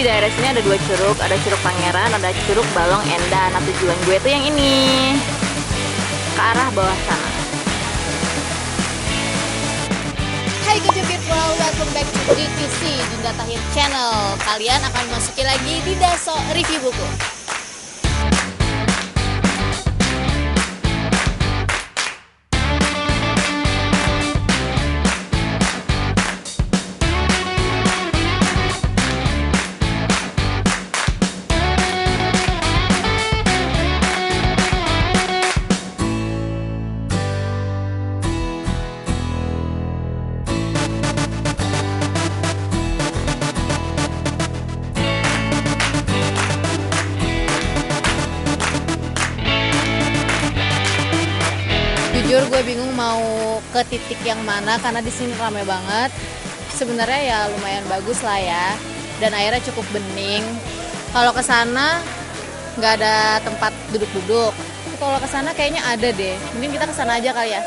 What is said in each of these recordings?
di daerah sini ada dua curug, ada Curug Pangeran, ada Curug Balong Endah. Nah, tujuan gue tuh yang ini, ke arah bawah sana. Hai Gajah Virtual, welcome back to DTC Dinda Tahir Channel. Kalian akan masuki lagi di Daso Review Buku. Jujur gue bingung mau ke titik yang mana karena di sini ramai banget. Sebenarnya ya lumayan bagus lah ya, dan airnya cukup bening. Kalau ke sana nggak ada tempat duduk-duduk. Kalau ke sana kayaknya ada deh. Mungkin kita ke sana aja kali ya.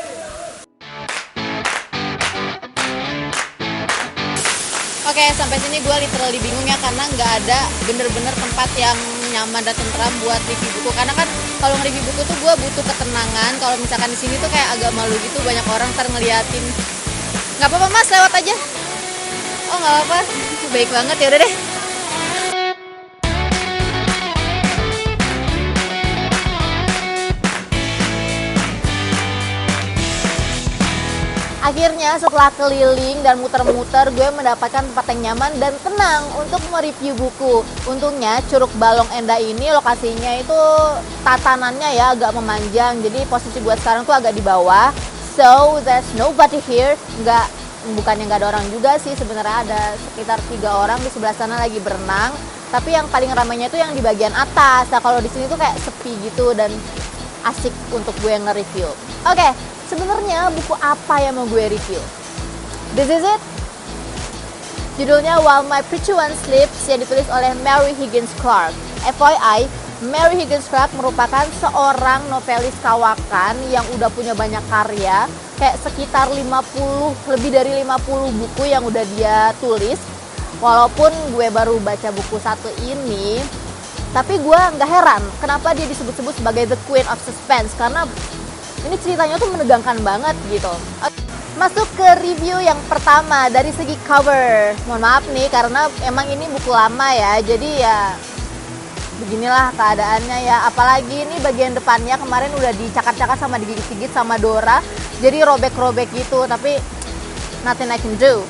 Oke, sampai sini gue literally bingung ya karena nggak ada bener-bener tempat yang nyaman dan tentram buat review buku. Karena kan kalau nge-review buku tuh gue butuh ketenangan. Kalau misalkan di sini tuh kayak agak malu gitu, banyak orang ntar ngeliatin. Nggak apa-apa mas, lewat aja. Oh nggak apa-apa, baik banget, ya udah deh. Akhirnya setelah keliling dan muter-muter, gue mendapatkan tempat yang nyaman dan tenang untuk mereview buku. Untungnya Curug Balong Endah ini lokasinya itu tatanannya ya agak memanjang. Jadi posisi gue sekarang tuh agak di bawah. So there's nobody here. Bukannya nggak ada orang juga sih, sebenarnya ada sekitar 3 orang di sebelah sana lagi berenang. Tapi yang paling ramainya itu yang di bagian atas. Nah kalau di sini tuh kayak sepi gitu dan asik untuk gue nge-review. Oke. Sebenarnya buku apa yang mau gue review? This is it. Judulnya While My Pretty One Sleeps yang ditulis oleh Mary Higgins Clark. FYI, Mary Higgins Clark merupakan seorang novelis kawakan yang udah punya banyak karya, kayak sekitar lebih dari 50 buku yang udah dia tulis. Walaupun gue baru baca buku satu ini, tapi gue nggak heran kenapa dia disebut-sebut sebagai The Queen of Suspense, karena ini ceritanya tuh menegangkan banget gitu. Masuk ke review yang pertama dari segi cover. Mohon maaf nih karena emang ini buku lama ya. Jadi ya beginilah keadaannya ya. Apalagi ini bagian depannya kemarin udah dicakar-cakar sama digigit-gigit sama Dora. Jadi robek-robek gitu, tapi nothing I can do.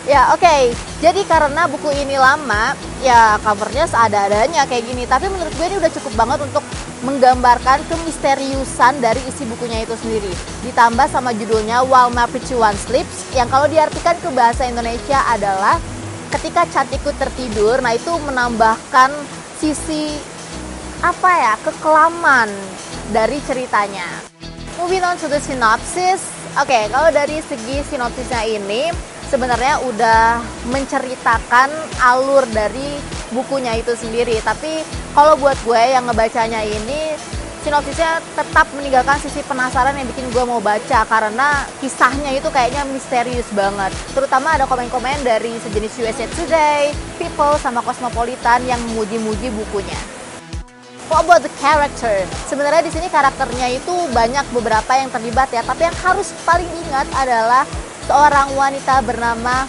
Ya oke. Jadi karena buku ini lama, ya covernya seada-adanya kayak gini. Tapi menurut gue ini udah cukup banget untuk menggambarkan kemisteriusan dari isi bukunya itu sendiri. Ditambah sama judulnya While My Pretty One Sleeps, yang kalau diartikan ke bahasa Indonesia adalah ketika cantikku tertidur. Nah itu menambahkan sisi kekelaman dari ceritanya. Moving on to the synopsis. Oke, kalau dari segi sinopsisnya ini sebenarnya udah menceritakan alur dari bukunya itu sendiri. Tapi kalau buat gue yang ngebacanya ini, sinopsisnya tetap meninggalkan sisi penasaran yang bikin gue mau baca. Karena kisahnya itu kayaknya misterius banget. Terutama ada komen-komen dari sejenis USA Today, People, sama Cosmopolitan yang memuji-muji bukunya. What about the character? Sebenarnya di sini karakternya itu banyak beberapa yang terlibat ya. Tapi yang harus paling diingat adalah seorang wanita bernama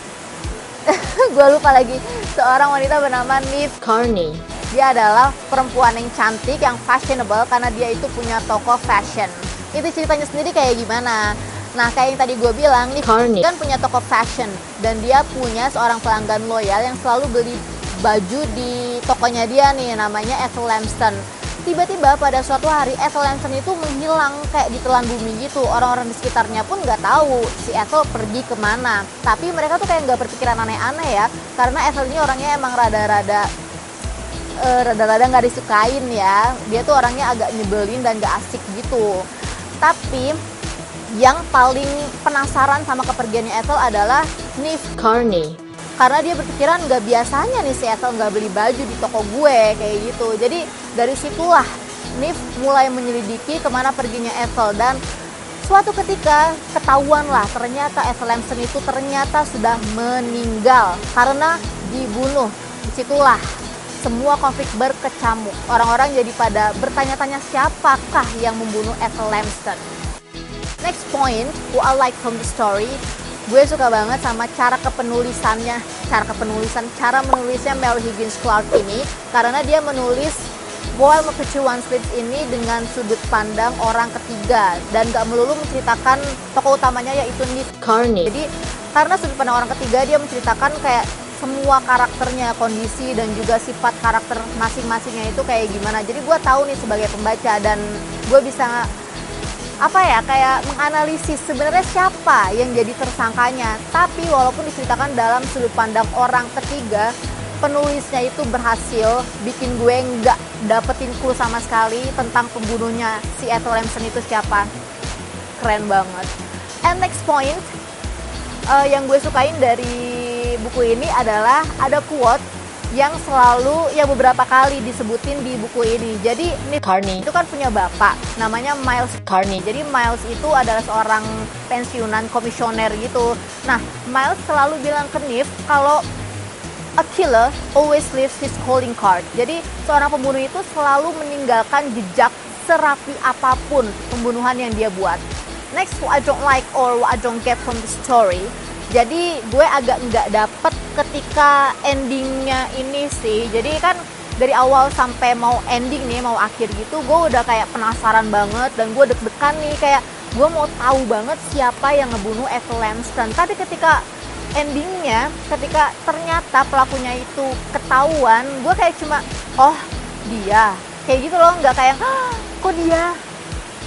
gue lupa lagi. Seorang wanita bernama Neve Carney. Dia adalah perempuan yang cantik, yang fashionable karena dia itu punya toko fashion. Itu ceritanya sendiri kayak gimana? Nah, kayak yang tadi gue bilang, Neve Carney kan punya toko fashion dan dia punya seorang pelanggan loyal yang selalu beli baju di tokonya dia nih, namanya Ethel Lampson. Tiba-tiba pada suatu hari Ethel Lampson itu menghilang kayak ditelan bumi gitu. Orang-orang di sekitarnya pun nggak tahu si Ethel pergi kemana. Tapi mereka tuh kayak nggak berpikiran aneh-aneh ya, karena Ethel ini orangnya emang rada-rada nggak disukain ya. Dia tuh orangnya agak nyebelin dan nggak asik gitu. Tapi yang paling penasaran sama kepergiannya Ethel adalah Neve Carney. Karena dia berpikiran nggak biasanya nih si Ethel nggak beli baju di toko gue kayak gitu. Jadi dari situlah Neve mulai menyelidiki kemana perginya Ethel, dan suatu ketika ketahuan lah ternyata Ethel Lampson itu ternyata sudah meninggal karena dibunuh Disitulah semua konflik berkecamuk. Orang-orang jadi pada bertanya-tanya siapakah yang membunuh Ethel Lampson. Next point, what I like from the story, gue suka banget sama cara menulisnya Mary Higgins Clark ini, karena dia menulis While McCutcheon One Sleeps ini dengan sudut pandang orang ketiga dan gak melulu menceritakan tokoh utamanya yaitu Nick Carney. Jadi karena sudut pandang orang ketiga, dia menceritakan kayak semua karakternya, kondisi dan juga sifat karakter masing-masingnya itu kayak gimana. Jadi gue tahu nih sebagai pembaca, dan gue bisa kayak menganalisis sebenarnya siapa yang jadi tersangkanya. Tapi walaupun diceritakan dalam sudut pandang orang ketiga, penulisnya itu berhasil bikin gue nggak dapetin clue sama sekali tentang pembunuhnya si Ethel Lampson itu siapa. Keren banget. And next point yang gue sukain dari buku ini adalah ada quote yang beberapa kali disebutin di buku ini. Jadi Nick Carney itu kan punya bapak namanya Miles Carney. Jadi Miles itu adalah seorang pensiunan komisioner gitu. Nah, Miles selalu bilang ke Nick kalau a killer always leaves his calling card. Jadi seorang pembunuh itu selalu meninggalkan jejak serapi apapun pembunuhan yang dia buat. Next, what I don't like or what I don't get from the story. Jadi gue agak nggak dapet ketika endingnya ini sih. Jadi kan dari awal sampai mau ending nih, mau akhir gitu, gue udah kayak penasaran banget dan gue deg-degan nih, kayak gue mau tahu banget siapa yang ngebunuh Ethel Lampson. Tapi ketika endingnya, ketika ternyata pelakunya itu ketahuan, gue kayak cuma dia, kayak gitu loh, nggak kayak kok dia.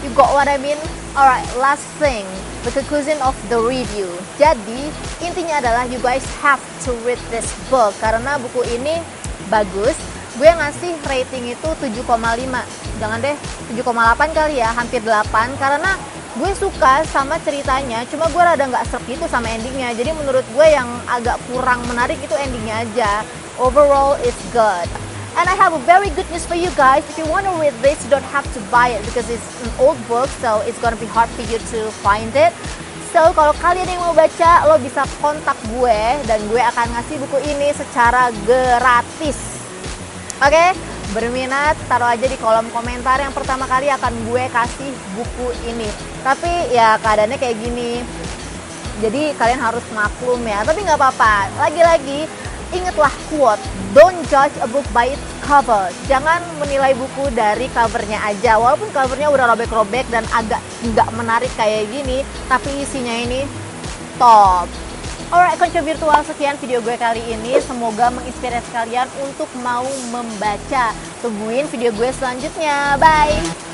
You got what I mean? Alright, last thing, the conclusion of the review. Jadi intinya adalah you guys have to read this book karena buku ini bagus. Gue ngasih rating itu 7,5. Jangan deh 7,8 kali ya, hampir 8, karena gue suka sama ceritanya, cuma gue rada nggak serp gitu sama endingnya. Jadi menurut gue yang agak kurang menarik itu endingnya aja. Overall it's good. And I have a very good news for you guys. If you want to read this, you don't have to buy it because it's an old book, so it's gonna be hard for you to find it. So kalau kalian yang mau baca, lo bisa kontak gue dan gue akan ngasih buku ini secara gratis. Oke? Berminat, taruh aja di kolom komentar yang pertama kali akan gue kasih buku ini. Tapi ya keadaannya kayak gini, jadi kalian harus maklum ya. Tapi nggak apa-apa, lagi-lagi ingatlah quote, don't judge a book by its cover. Jangan menilai buku dari covernya aja. Walaupun covernya udah robek-robek dan agak nggak menarik kayak gini, tapi isinya ini top. Alright, Konco Virtual, sekian video gue kali ini. Semoga menginspirasi kalian untuk mau membaca. Tungguin video gue selanjutnya. Bye!